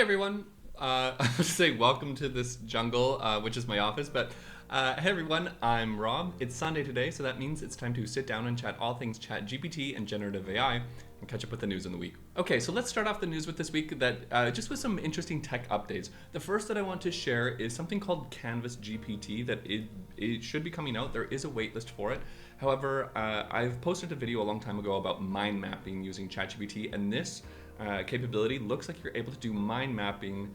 everyone. I was saying welcome to this jungle, which is my office. But hey everyone, I'm Rob. It's Sunday today, so that means it's time to sit down and chat all things ChatGPT and generative AI and catch up with the news in the week. Okay, so let's start off the news with this week that just with some interesting tech updates. The first that I want to share is something called CanvasGPT that it should be coming out. There is a waitlist for it. However, I've posted a video a long time ago about mind mapping using ChatGPT, and this capability looks like you're able to do mind mapping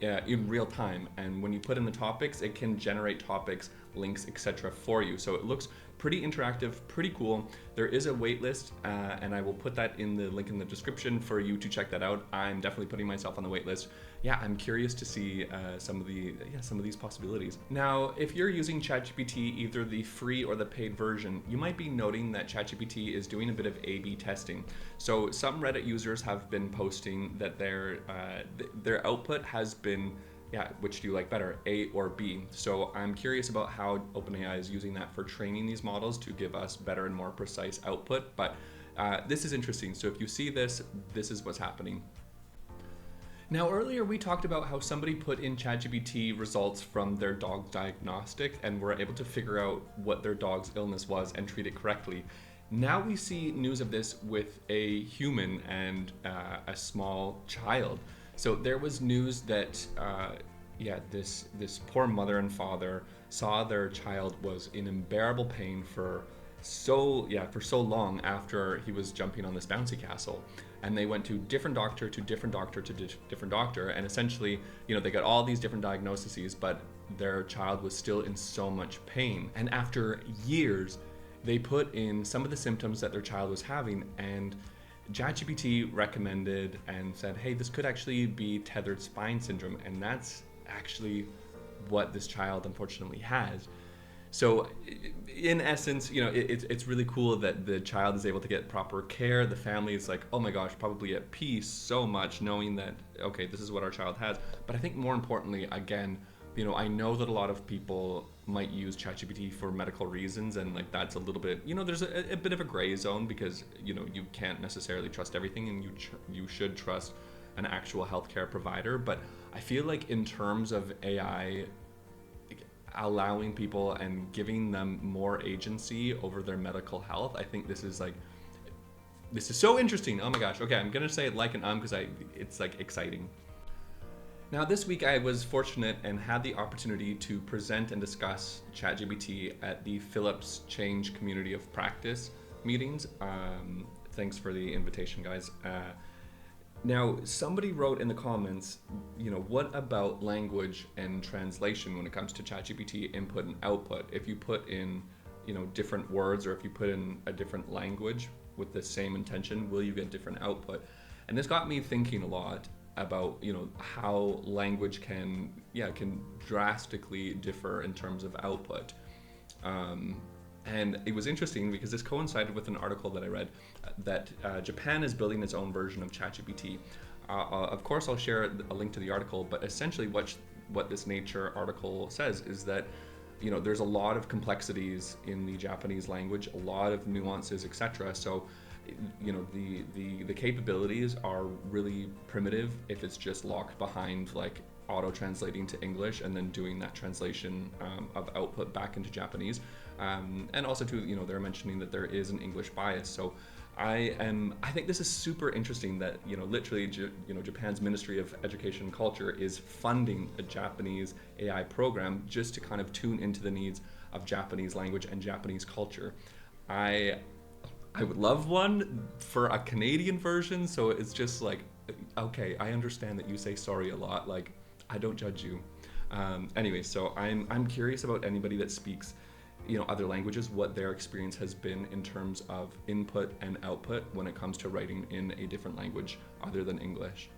in real time, and when you put in the topics, it can generate topics, links, etc. for you. So it looks pretty interactive, pretty cool. There is a waitlist, and I will put that in the link in the description for you to check that out. I'm definitely putting myself on the waitlist. Yeah, I'm curious to see some of these possibilities. Now, if you're using ChatGPT, either the free or the paid version, you might be noting that ChatGPT is doing a bit of A/B testing. So some Reddit users have been posting that their output has been, which do you like better, A or B? So I'm curious about how OpenAI is using that for training these models to give us better and more precise output. But this is interesting. So if you see this, this is what's happening. Now, earlier we talked about how somebody put in ChatGPT results from their dog diagnostic and were able to figure out what their dog's illness was and treat it correctly. Now we see news of this with a human and a small child. So there was news that this poor mother and father saw their child was in unbearable pain for so long after he was jumping on this bouncy castle, and they went to different doctor to different doctor to different doctor, and essentially, they got all these different diagnoses, but their child was still in so much pain. And after years, they put in some of the symptoms that their child was having, and ChatGPT recommended and said, hey, this could actually be tethered spine syndrome, and that's actually what this child unfortunately has. So in essence, it's really cool that the child is able to get proper care. The family is like, oh my gosh, probably at peace so much knowing that, okay, this is what our child has. But I think more importantly, again, I know that a lot of people might use ChatGPT for medical reasons, and like that's a little bit, there's a bit of a gray zone because, you can't necessarily trust everything, and you should trust an actual healthcare provider. But I feel like in terms of AI allowing people and giving them more agency over their medical health, I think this is so interesting. Oh my gosh. Okay, I'm gonna say it like an because it's like exciting. Now, this week I was fortunate and had the opportunity to present and discuss ChatGPT at the Philips Change Community of Practice meetings. Thanks for the invitation, guys. Now, somebody wrote in the comments, what about language and translation when it comes to ChatGPT input and output? If you put in, different words, or if you put in a different language with the same intention, will you get different output? And this got me thinking a lot about, how language can drastically differ in terms of output. And it was interesting because this coincided with an article that I read that Japan is building its own version of ChatGPT. Of course, I'll share a link to the article, but essentially what this Nature article says is that, there's a lot of complexities in the Japanese language, a lot of nuances, etc. So, the capabilities are really primitive if it's just locked behind like auto-translating to English and then doing that translation of output back into Japanese. And also too, they're mentioning that there is an English bias. So I think this is super interesting that, literally, Japan's Ministry of Education and Culture is funding a Japanese AI program just to kind of tune into the needs of Japanese language and Japanese culture. I would love one for a Canadian version, so it's just like, okay, I understand that you say sorry a lot, like, I don't judge you. Anyway, so I'm curious about anybody that speaks, other languages, what their experience has been in terms of input and output when it comes to writing in a different language other than English.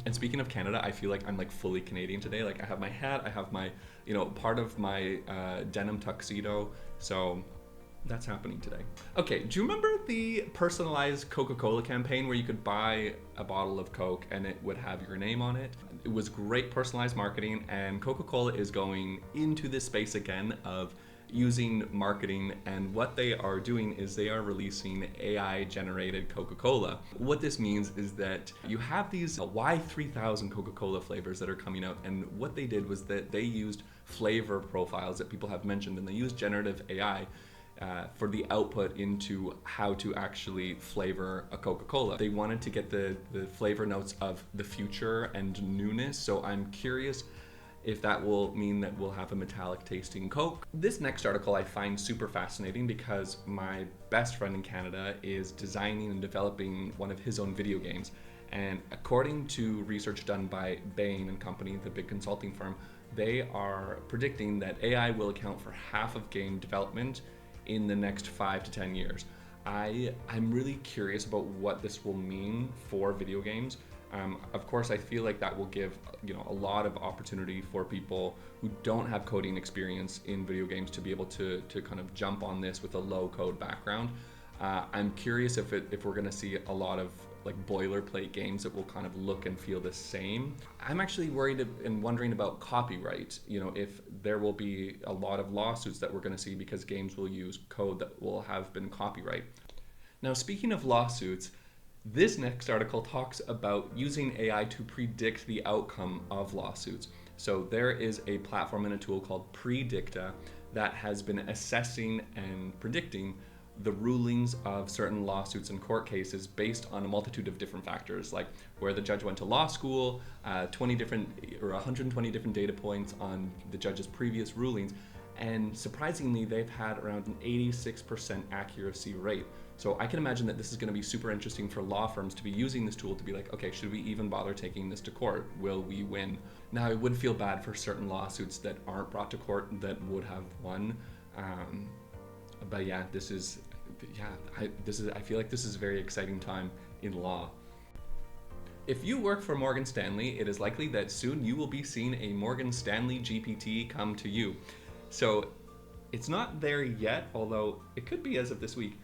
And speaking of Canada, I feel like I'm like fully Canadian today. Like I have my hat, I have my, part of my denim tuxedo. So that's happening today. Okay, do you remember the personalized Coca Cola campaign where you could buy a bottle of Coke and it would have your name on it? It was great personalized marketing, and Coca Cola is going into this space again of using marketing, and what they are doing is they are releasing AI generated Coca Cola. What this means is that you have these Y3000 Coca Cola flavors that are coming out, and what they did was that they used flavor profiles that people have mentioned, and they used generative AI for the output into how to actually flavor a Coca-Cola. They wanted to get the flavor notes of the future and newness, so I'm curious if that will mean that we'll have a metallic tasting Coke. This next article I find super fascinating because my best friend in Canada is designing and developing one of his own video games. And according to research done by Bain and Company, the big consulting firm, they are predicting that AI will account for half of game development in the next 5 to 10 years. I'm really curious about what this will mean for video games. Of course, I feel like that will give a lot of opportunity for people who don't have coding experience in video games to be able to kind of jump on this with a low code background. I'm curious if we're going to see a lot of like boilerplate games that will kind of look and feel the same. I'm actually worried and wondering about copyright. If there will be a lot of lawsuits that we're going to see because games will use code that will have been copyright. Now, speaking of lawsuits, this next article talks about using AI to predict the outcome of lawsuits. So there is a platform and a tool called Predicta that has been assessing and predicting the rulings of certain lawsuits and court cases based on a multitude of different factors, like where the judge went to law school, 120 different data points on the judge's previous rulings, and surprisingly, they've had around an 86% accuracy rate. So I can imagine that this is going to be super interesting for law firms to be using this tool to be like, okay, should we even bother taking this to court? Will we win? Now, I would feel bad for certain lawsuits that aren't brought to court that would have won. But yeah, I feel like this is a very exciting time in law. If you work for Morgan Stanley, it is likely that soon you will be seeing a Morgan Stanley GPT come to you. So it's not there yet, although it could be as of this week.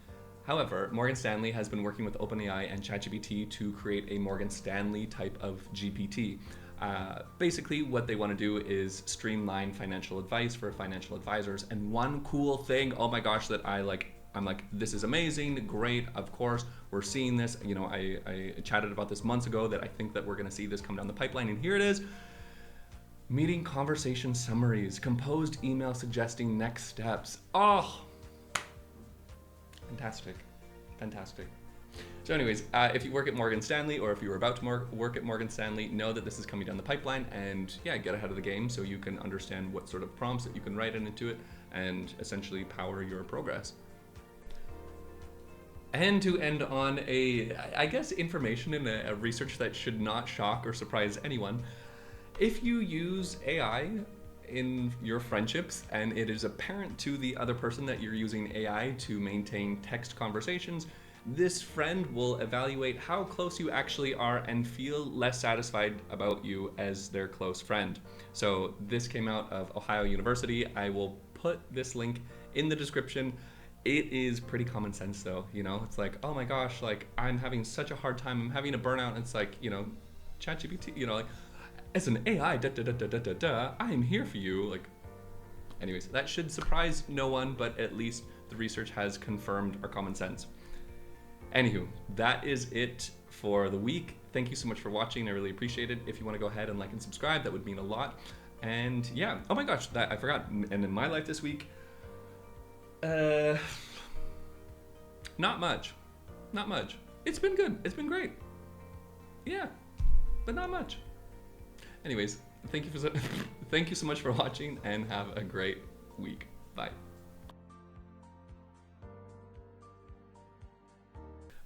However, Morgan Stanley has been working with OpenAI and ChatGPT to create a Morgan Stanley type of GPT. Basically, what they want to do is streamline financial advice for financial advisors. And one cool thing, oh my gosh, that I'm like, this is amazing, great, of course, we're seeing this. I chatted about this months ago that I think that we're going to see this come down the pipeline, and here it is. Meeting conversation summaries, composed email suggesting next steps. Oh, fantastic. So anyways, if you work at Morgan Stanley, or if you were about to work at Morgan Stanley, know that this is coming down the pipeline, and yeah, get ahead of the game so you can understand what sort of prompts that you can write into it and essentially power your progress. And to end on I guess information in a research that should not shock or surprise anyone, if you use AI in your friendships and it is apparent to the other person that you're using AI to maintain text conversations, this friend will evaluate how close you actually are and feel less satisfied about you as their close friend. So this came out of Ohio University. I will put this link in the description. It is pretty common sense though, it's like, oh my gosh, like I'm having such a hard time, I'm having a burnout, and it's like, ChatGPT, like, as an AI, I'm here for you. Like, anyways, that should surprise no one, but at least the research has confirmed our common sense. Anywho, that is it for the week. Thank you so much for watching. I really appreciate it. If you want to go ahead and like and subscribe, that would mean a lot. And yeah, oh my gosh, that I forgot. And in my life this week, not much. It's been good. It's been great. Yeah, but not much. Anyways, thank you so much for watching, and have a great week. Bye.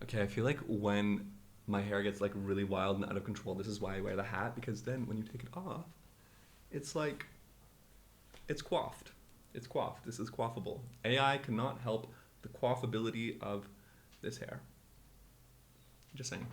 Okay, I feel like when my hair gets like really wild and out of control, this is why I wear the hat, because then when you take it off, it's like, it's coiffed. It's coiffed. This is coiffable. AI cannot help the coiffability of this hair. Just saying.